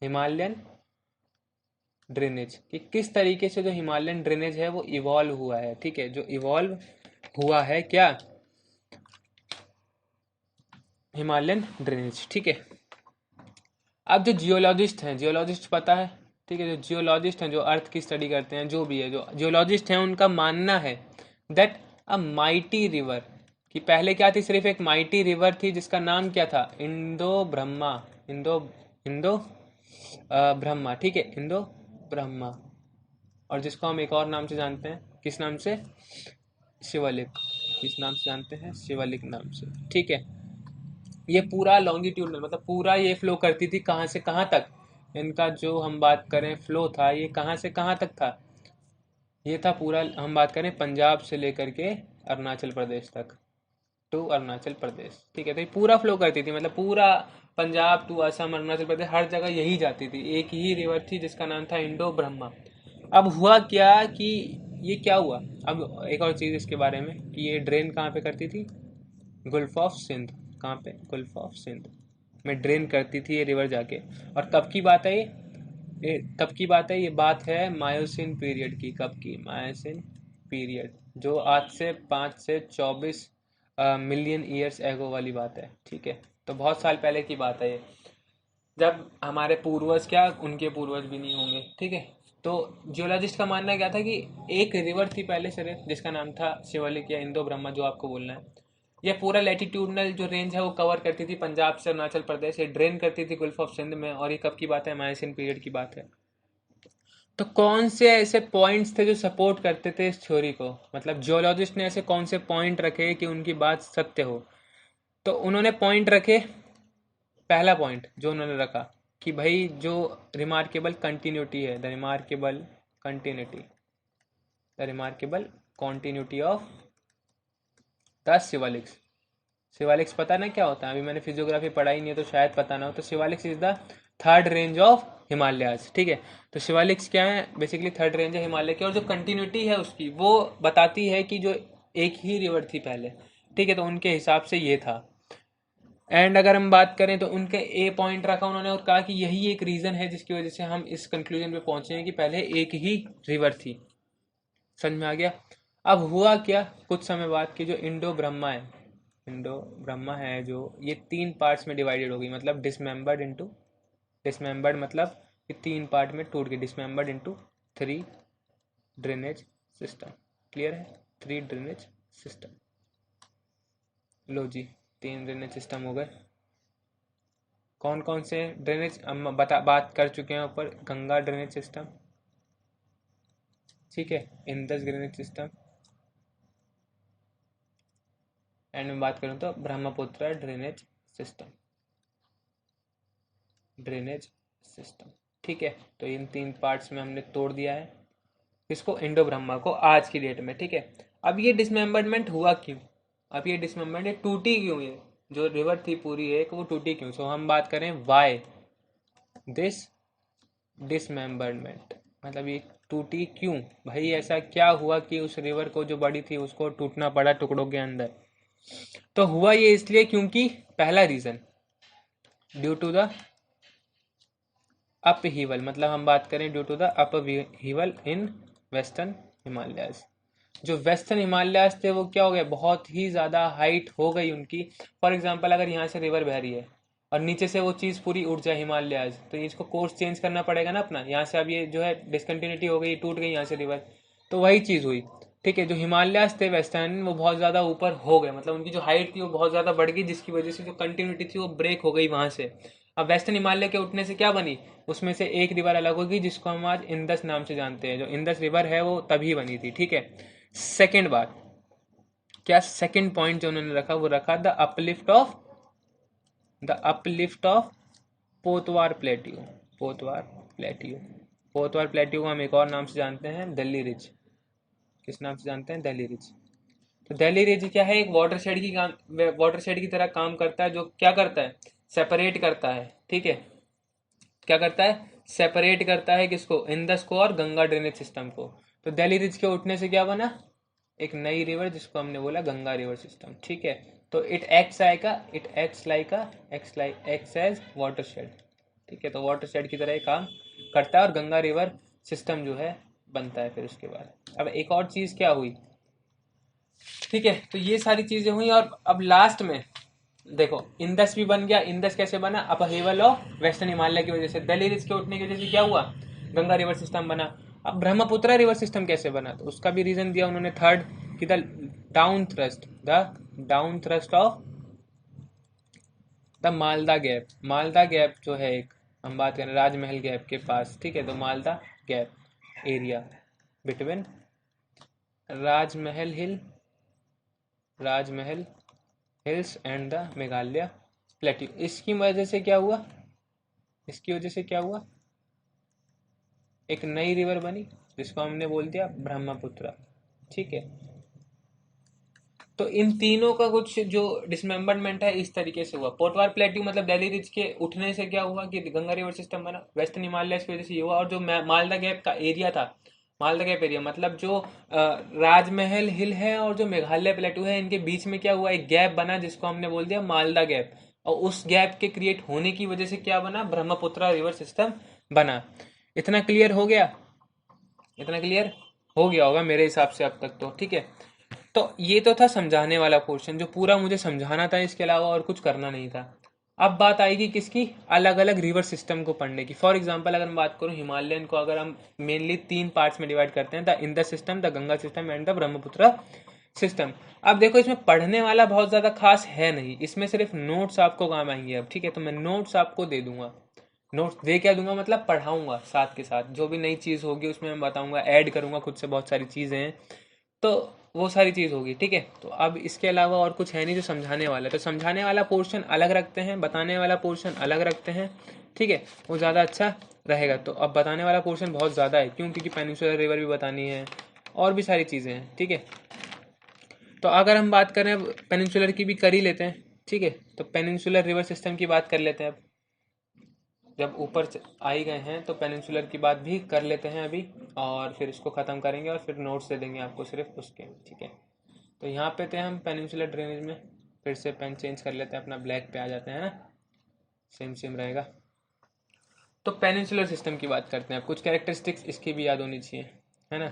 Himalayan drainage, कि किस तरीके से जो हिमालयन ड्रेनेज है वो इवॉल्व हुआ है, ठीक है। जो इवॉल्व हुआ है क्या, हिमालयन ड्रेनेज, ठीक है। अब जो जियोलॉजिस्ट हैं, जियोलॉजिस्ट पता है, ठीक है, जो जियोलॉजिस्ट हैं जो अर्थ की स्टडी करते हैं, जो भी है, जो जियोलॉजिस्ट हैं उनका मानना है दैट अ माइटी रिवर, कि पहले क्या थी, सिर्फ एक माइटी रिवर थी जिसका नाम क्या था, इंदो ब्रह्मा, इंदो इंदो ब्रह्मा, ठीक है, इंदो ब्रह्मा। और जिसको हम एक और नाम से जानते हैं, किस नाम से, शिवलिक, किस नाम से जानते हैं, शिवलिक नाम से, ठीक है। ये पूरा लॉन्गिट्यूडनल मतलब पूरा ये फ्लो करती थी कहाँ से कहाँ तक, इनका जो हम बात करें फ्लो था ये कहाँ से कहाँ तक था, ये था पूरा, हम बात करें पंजाब से लेकर के अरुणाचल प्रदेश तक, टू अरुणाचल प्रदेश, ठीक है। तो ये पूरा फ्लो करती थी, मतलब पूरा पंजाब टू असम अरुणाचल प्रदेश हर जगह यही जाती थी, एक ही रिवर थी जिसका नाम था इंडो ब्रह्मा। अब हुआ क्या कि ये क्या हुआ, अब एक और चीज़ इसके बारे में कि ये ड्रेन कहाँ पे करती थी, गुल्फ ऑफ सिंध, कहाँ पे, गुल्फ ऑफ सिंध में ड्रेन करती थी ये रिवर जाके। और कब की बात है ये कब की बात है, ये बात है मायोसिन पीरियड की, कब की, मायोसिन पीरियड, जो आज से 5 से 24 मिलियन ईयर्स एगो वाली बात है, ठीक है। तो बहुत साल पहले की बात है ये, जब हमारे पूर्वज क्या उनके पूर्वज भी नहीं होंगे, ठीक है। तो जियोलॉजिस्ट का मानना क्या था कि एक रिवर थी पहले सिर्फ जिसका नाम था शिवालिक या इंदो ब्रह्मा, जो आपको बोलना है। ये पूरा लैटिट्यूडनल जो रेंज है वो कवर करती थी पंजाब से अरुणाचल प्रदेश, ये ड्रेन करती थी गुल्फ ऑफ सिंध में, और ये कब की बात है, मायसिन पीरियड की बात है। तो कौन से ऐसे पॉइंट्स थे जो सपोर्ट करते थे इस थ्योरी को, मतलब जियोलॉजिस्ट ने ऐसे कौन से पॉइंट रखे कि उनकी बात सत्य हो। तो उन्होंने पॉइंट रखे, पहला पॉइंट जो उन्होंने रखा कि भाई जो रिमार्केबल कंटिन्यूटी है, the remarkable continuity, the remarkable continuity of the Shivaliks. Shivaliks पता ना क्या होता है, अभी मैंने फिजियोग्राफी पढ़ाई नहीं है तो शायद पता ना हो। तो Shivaliks is the third range of Himalayas, ठीक है। तो शिवालिक्स क्या है, बेसिकली थर्ड रेंज है हिमालय की, और जो कंटिन्यूटी है उसकी वो बताती है कि जो एक ही रिवर थी पहले, ठीक है। तो उनके हिसाब से ये था। एंड अगर हम बात करें तो उनके ए पॉइंट रखा उन्होंने और कहा कि यही एक रीज़न है जिसकी वजह से हम इस कंक्लूजन पे पहुंचे हैं कि पहले एक ही रिवर थी, समझ में आ गया। अब हुआ क्या कुछ समय बाद कि जो इंडो ब्रह्मा है, इंडो ब्रह्मा है जो, ये 3 पार्ट्स में डिवाइडेड हो गई, मतलब डिसमेंबर्ड इनटू, डिसमेंबर्ड मतलब ये 3 पार्ट में टूट गई, dismembered into 3 drainage system, clear है, 3 ड्रेनेज सिस्टम। लो जी, 3 ड्रेनेज सिस्टम हो गए। कौन कौन से ड्रेनेज हम बात कर चुके हैं ऊपर, गंगा ड्रेनेज सिस्टम, ठीक है, इंदस ड्रेनेज सिस्टम, एंड मैं बात करूँ तो Brahmaputra drainage system, drainage system, ठीक है। तो इन 3 पार्ट्स में हमने तोड़ दिया है इसको, इंडो ब्रह्मा को आज की डेट में, ठीक है। अब ये डिसमेंबरमेंट हुआ क्यों, अब ये डिसमेंबरमेंट, ये टूटी क्यों, ये जो रिवर थी पूरी एक वो टूटी क्यों। सो हम बात करें वाई दिस डिसमेंबरमेंट, मतलब ये टूटी क्यों, भाई ऐसा क्या हुआ कि उस रिवर को जो बड़ी थी उसको टूटना पड़ा टुकड़ों के अंदर। तो हुआ ये इसलिए क्योंकि पहला reason due to the upheaval, मतलब हम बात करें due to the upheaval in western Himalayas. जो वेस्टर्न हिमालयाज थे वो क्या हो गए, बहुत ही ज़्यादा हाइट हो गई उनकी। फॉर एग्जांपल अगर यहाँ से रिवर बह रही है और नीचे से वो चीज़ पूरी उठ जाए हिमालयाज, तो इसको कोर्स चेंज करना पड़ेगा ना अपना। यहाँ से अब ये जो है डिसकंटिन्यूटी हो गई, टूट गई यहाँ से रिवर, तो वही चीज़ हुई। ठीक है, जो हिमालयाज थे वेस्टर्न वो बहुत ज़्यादा ऊपर हो गए, मतलब उनकी जो हाइट थी वो बहुत ज़्यादा बढ़ गई, जिसकी वजह से जो कंटिन्यूटी थी वो ब्रेक हो गई वहाँ से। अब वेस्टर्न हिमालय के उठने से क्या बनी, उसमें से एक रिवर अलग होगी जिसको हम आज इंदस नाम से जानते हैं। जो इंदस रिवर है वो तभी बनी थी। ठीक है, सेकेंड बात क्या, सेकेंड पॉइंट जो उन्होंने रखा वो रखा the uplift of Potwar plateau. Potwar plateau, Potwar plateau को हम एक और नाम से जानते हैं, दिल्ली रिज। किस नाम से जानते हैं, दिल्ली रिज। तो दिल्ली रिज क्या है, एक वाटरशेड की तरह काम करता है, जो क्या करता है, सेपरेट करता है। ठीक है, क्या करता है, सेपरेट करता है किसको, इंदस को और गंगा ड्रेनेज सिस्टम को। तो दिल्ली रिज के उठने से क्या बना, एक नई रिवर जिसको हमने बोला गंगा रिवर सिस्टम। ठीक है, तो इट एक्ट्स एज वाटरशेड। ठीक है, तो वाटरशेड की तरह ये काम करता है और गंगा रिवर सिस्टम जो है बनता है फिर उसके बाद। अब एक और चीज क्या हुई, ठीक है, तो ये सारी चीजें हुई और अब लास्ट में देखो इंदस भी बन गया। इंदस कैसे बना, अपहेवल ऑफ वेस्टर्न हिमालय की वजह से। दिल्ली रिज के उठने की वजह से क्या हुआ, गंगा रिवर सिस्टम बना। अब ब्रह्मपुत्र रिवर सिस्टम कैसे बना, तो उसका भी रीजन दिया उन्होंने थर्ड, कि the down thrust of the Malda gap. Malda gap जो है, एक हम बात करें राजमहल गैप के पास। ठीक है, तो Malda gap area between Rajmahal hills and the Meghalaya plateau, इसकी वजह से क्या हुआ, इसकी वजह से क्या हुआ, एक नई रिवर बनी जिसको हमने बोल दिया ब्रह्मपुत्र। ठीक है, तो इन तीनों का कुछ जो डिसमेंबरमेंट है इस तरीके से हुआ। पोटवार प्लेट्यू मतलब दिल्ली रिज के उठने से क्या हुआ कि गंगा रिवर सिस्टम बना, वेस्टर्न हिमालय की वजह से ये हुआ। और जो मालदा गैप का एरिया था, मालदा गैप एरिया मतलब जो राजमहल हिल है और जो मेघालय प्लेटू है, इनके बीच में क्या हुआ, एक गैप बना जिसको हमने बोल दिया मालदा गैप। और उस गैप के क्रिएट होने की वजह से क्या बना, ब्रह्मपुत्र रिवर सिस्टम बना। इतना क्लियर हो गया, इतना क्लियर हो गया होगा मेरे हिसाब से अब तक तो। ठीक है, तो ये तो था समझाने वाला पोर्शन, जो पूरा मुझे समझाना था, इसके अलावा और कुछ करना नहीं था। अब बात आएगी किसकी, अलग अलग रिवर सिस्टम को पढ़ने की। फॉर एग्जांपल अगर मैं बात करूं हिमालयन को, अगर हम मेनली तीन पार्ट्स में डिवाइड करते हैं, the Indus system, the Ganga system and the Brahmaputra system. अब देखो इसमें पढ़ने वाला बहुत ज़्यादा खास है नहीं, इसमें सिर्फ नोट्स आपको काम आएंगे अब। ठीक है, तो मैं नोट्स आपको दे दूंगा। नोट्स दे क्या दूंगा, मतलब पढ़ाऊंगा साथ के साथ, जो भी नई चीज़ होगी उसमें मैं बताऊंगा, ऐड करूंगा खुद से, बहुत सारी चीज़ें हैं तो वो सारी चीज़ होगी। ठीक है, तो अब इसके अलावा और कुछ है नहीं जो समझाने वाला है, तो समझाने वाला पोर्शन अलग रखते हैं, बताने वाला पोर्शन अलग रखते हैं। ठीक है, वो ज़्यादा अच्छा रहेगा। तो अब बताने वाला पोर्शन बहुत ज़्यादा है, क्यों, क्योंकि पेनिनसुलर रिवर भी बतानी है और भी सारी चीज़ें हैं। ठीक है, तो अगर हम बात करें पेनिनसुलर की भी कर ही लेते हैं। ठीक है, तो पेनिनसुलर रिवर सिस्टम की बात कर लेते हैं। अब जब ऊपर आ ही गए हैं तो पेनिनसुलर की बात भी कर लेते हैं अभी, और फिर इसको ख़त्म करेंगे और फिर नोट्स दे देंगे आपको सिर्फ उसके। ठीक है, तो यहाँ पे थे हम पेनिनसुलर ड्रेनेज में। फिर से पेन चेंज कर लेते हैं अपना, ब्लैक पे आ जाते हैं ना, सेम सेम रहेगा। तो पेनिनसुलर सिस्टम की बात करते हैं अब, कुछ कैरेक्टरिस्टिक्स इसकी भी याद होनी चाहिए, है ना।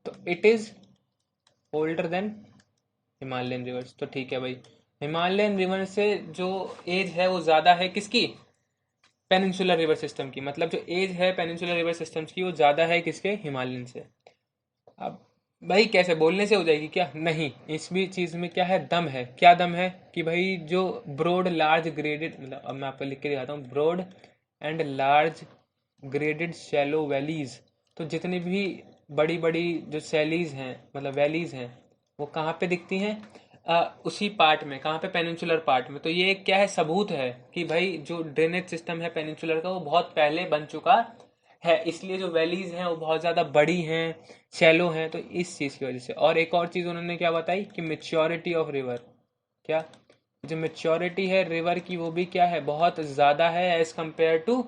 तो it is older than Himalayan reverse, तो ठीक है भाई, हिमालयन रिवर से जो एज है वो ज़्यादा है किसकी, पेनिनसुलर रिवर सिस्टम की। मतलब जो एज है पेनिनसुलर रिवर सिस्टम्स की वो ज़्यादा है किसके, हिमालयन से। अब भाई कैसे, बोलने से हो जाएगी क्या, नहीं, इस भी चीज़ में क्या है, दम है। क्या दम है कि भाई जो ब्रॉड लार्ज ग्रेडेड, मतलब अब मैं आपको लिख के दिखाता हूँ, broad and large graded shallow valleys. तो जितनी भी बड़ी बड़ी जो सैलीज हैं, मतलब वैलीज हैं, वो कहाँ पे दिखती हैं, उसी पार्ट में, कहाँ पे, पेनिनसुलर पार्ट में। तो ये क्या है, सबूत है कि भाई जो ड्रेनेज सिस्टम है पेनिनसुलर का वो बहुत पहले बन चुका है, इसलिए जो वैलीज हैं वो बहुत ज़्यादा बड़ी हैं, शैलो हैं, तो इस चीज़ की वजह से। और एक और चीज़ उन्होंने क्या बताई कि मेच्योरिटी ऑफ रिवर, क्या, जो मेच्योरिटी है रिवर की वो भी क्या है, बहुत ज़्यादा है as compare to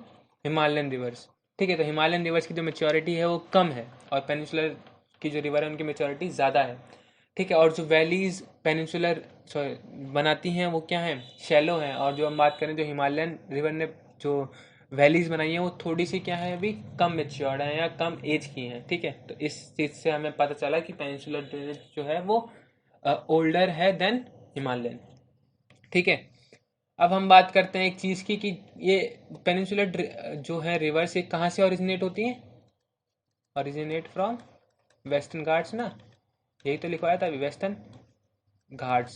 Himalayan rivers. ठीक है, तो हिमालयन रिवर्स की जो मेच्योरिटी है वो कम है, और पेनिनसुलर की जो रिवर है उनकी मेच्योरिटी ज़्यादा है। ठीक है। और जो वैलीज पेनिनसुलर सॉरी बनाती हैं वो क्या हैं, शैलो हैं। और जो हम बात करें जो हिमालयन रिवर ने जो वैलीज बनाई हैं वो थोड़ी सी क्या है, अभी कम मेच्योर्ड है या कम एज की हैं। ठीक है, तो इस चीज़ से हमें पता चला कि पेनिनसुलर ड्रेनेज जो है वो ओल्डर है देन हिमालयन। ठीक है, अब हम बात करते हैं एक चीज़ की कि ये पेनिनसुलर जो है रिवर्स ये कहाँ से ओरिजिनेट होती हैं, ओरिजिनेट फ्रॉम वेस्टर्न घाट्स ना, यही तो लिखवाया था अभी, वेस्टर्न घाट्स।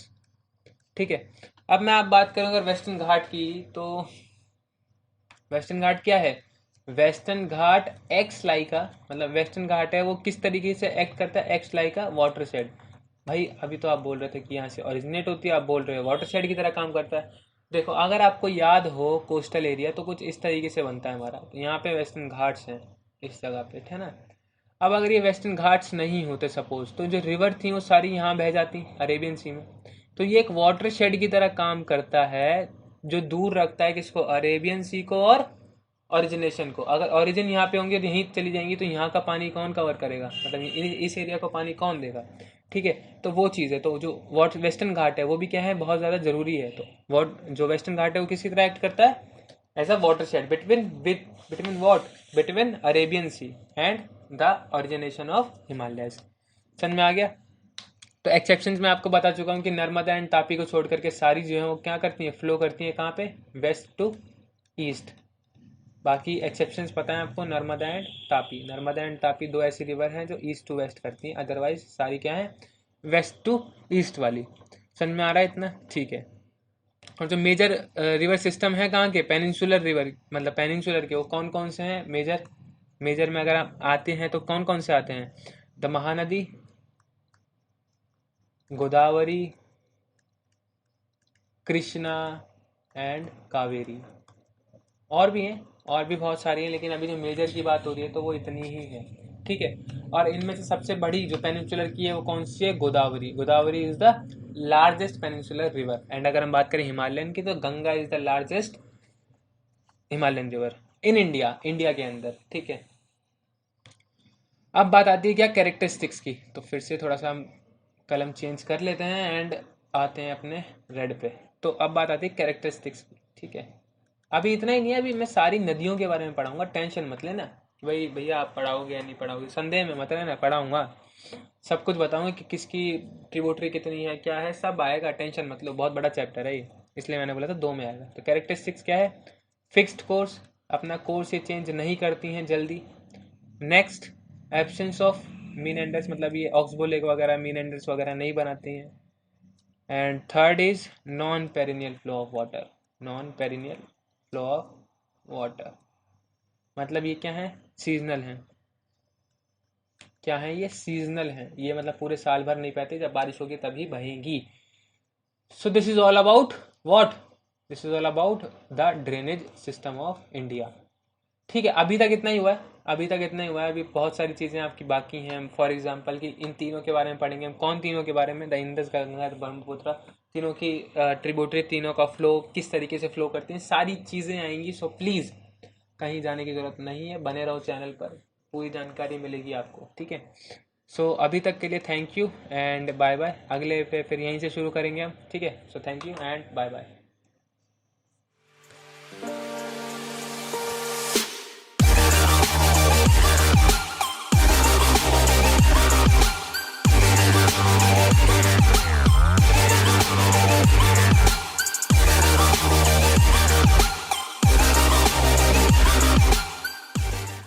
ठीक है, अब मैं आप बात करूँ अगर वेस्टर्न घाट की, तो वेस्टर्न घाट क्या है, वेस्टर्न घाट एक्स लाइका, मतलब वेस्टर्न घाट है वो किस तरीके से एक्ट करता है, एक्स लाइका वाटर शेड। भाई अभी तो आप बोल रहे थे कि यहाँ से ओरिजिनेट होती है, आप बोल रहे हो वाटर शेड की तरह काम करता है। देखो अगर आपको याद हो कोस्टल एरिया तो कुछ इस तरीके से बनता है हमारा, तो यहाँ पे वेस्टर्न घाट्स हैं इस जगह पे, है ना। अब अगर ये वेस्टर्न घाट्स नहीं होते सपोज, तो जो रिवर थी वो सारी यहाँ बह जाती अरेबियन सी में। तो ये एक वाटर शेड की तरह काम करता है, जो दूर रखता है किसको, अरेबियन सी को और ओरिजिनेशन को। अगर ओरिजिन यहाँ पे होंगे तो यहीं चली जाएंगी, तो यहाँ का पानी कौन कवर करेगा, मतलब इस एरिया को पानी कौन देगा। ठीक है, तो वो चीज़ है। तो जो वॉट वेस्टर्न घाट है वो भी क्या है, बहुत ज़्यादा ज़रूरी है। तो वॉट जो वेस्टर्न घाट है वो किसी तरह एक्ट करता है, as a watershed between what, between Arabian Sea and the origination of Himalayas. समझ में आ गया। तो एक्सेप्शंस में आपको बता चुका हूँ कि नर्मदा एंड तापी को छोड़ करके सारी जो है वो क्या करती हैं, फ्लो करती हैं कहाँ पे, वेस्ट टू ईस्ट। बाकी एक्सेप्शंस पता है आपको, नर्मदा एंड तापी। नर्मदा एंड तापी दो ऐसी रिवर हैं जो ईस्ट टू वेस्ट करती हैं, अदरवाइज सारी क्या है, वेस्ट टू ईस्ट वाली। समझ में आ रहा है इतना, ठीक है। और जो मेजर रिवर सिस्टम है कहाँ के, पेनिनसुलर रिवर, मतलब पेनिनसुलर के वो कौन कौन से हैं मेजर, मेजर में अगर आप आते हैं तो कौन कौन से आते हैं, द महानदी, गोदावरी, कृष्णा एंड कावेरी। और भी हैं, और भी बहुत सारी हैं, लेकिन अभी जो मेजर की बात हो रही है तो वो इतनी ही है। ठीक है, और इनमें से सबसे बड़ी जो पेनिनसुलर की है वो कौन सी है, Godavari. Godavari is the largest peninsular river. And अगर हम बात करें हिमालयन की तो Ganga is the largest Himalayan river in India, India के अंदर। ठीक है, अब बात आती है क्या, कैरेक्टरिस्टिक्स की। तो फिर से थोड़ा सा हम कलम चेंज कर लेते हैं एंड आते हैं अपने रेड पे। तो अब बात आती है कैरेक्टरिस्टिक्स की। ठीक है, अभी इतना ही नहीं है, अभी मैं सारी नदियों के बारे में पढ़ाऊंगा, टेंशन मत लेना कि भाई भैया आप पढ़ाओगे या नहीं पढ़ाओगे, संदेह में मत रहना, पढ़ाऊंगा, सब कुछ बताऊंगा कि किसकी ट्रिब्यूटरी कितनी है क्या है, सब आएगा, टेंशन मत लो, बहुत बड़ा चैप्टर है ये, इसलिए मैंने बोला था 2 में आएगा। तो कैरेक्टरिस्टिक्स क्या है, फिक्स्ड कोर्स, अपना कोर्स ये चेंज नहीं करती हैं जल्दी। Next, absence of meanders, मतलब ये ऑक्सबो लेक वगैरह मीन एंडर्स वगैरह नहीं बनाती हैं। And third is non perennial flow of water, non perennial flow of water, मतलब ये क्या है, सीजनल है। क्या है ये, सीजनल है, ये मतलब पूरे साल भर नहीं बहती, जब बारिश होगी तभी बहेगी। So this is all about what, this is all about the drainage system of India. ठीक है, अभी तक इतना ही हुआ है, अभी तक इतना ही हुआ है, अभी बहुत सारी चीज़ें आपकी बाकी हैं। फॉर एग्जांपल कि इन तीनों के बारे में पढ़ेंगे हम, कौन तीनों के बारे में, द इंडस, गंगा, ब्रह्मपुत्र, तीनों की ट्रिब्यूटरी, तीनों का फ्लो किस तरीके से फ्लो करती हैं, सारी चीज़ें आएंगी। सो प्लीज़ कहीं जाने की ज़रूरत नहीं है, बने रहो चैनल पर, पूरी जानकारी मिलेगी आपको। ठीक है, सो अभी तक के लिए thank you and bye bye. अगले पे फिर यहीं से शुरू करेंगे हम। ठीक है, so thank you and bye bye.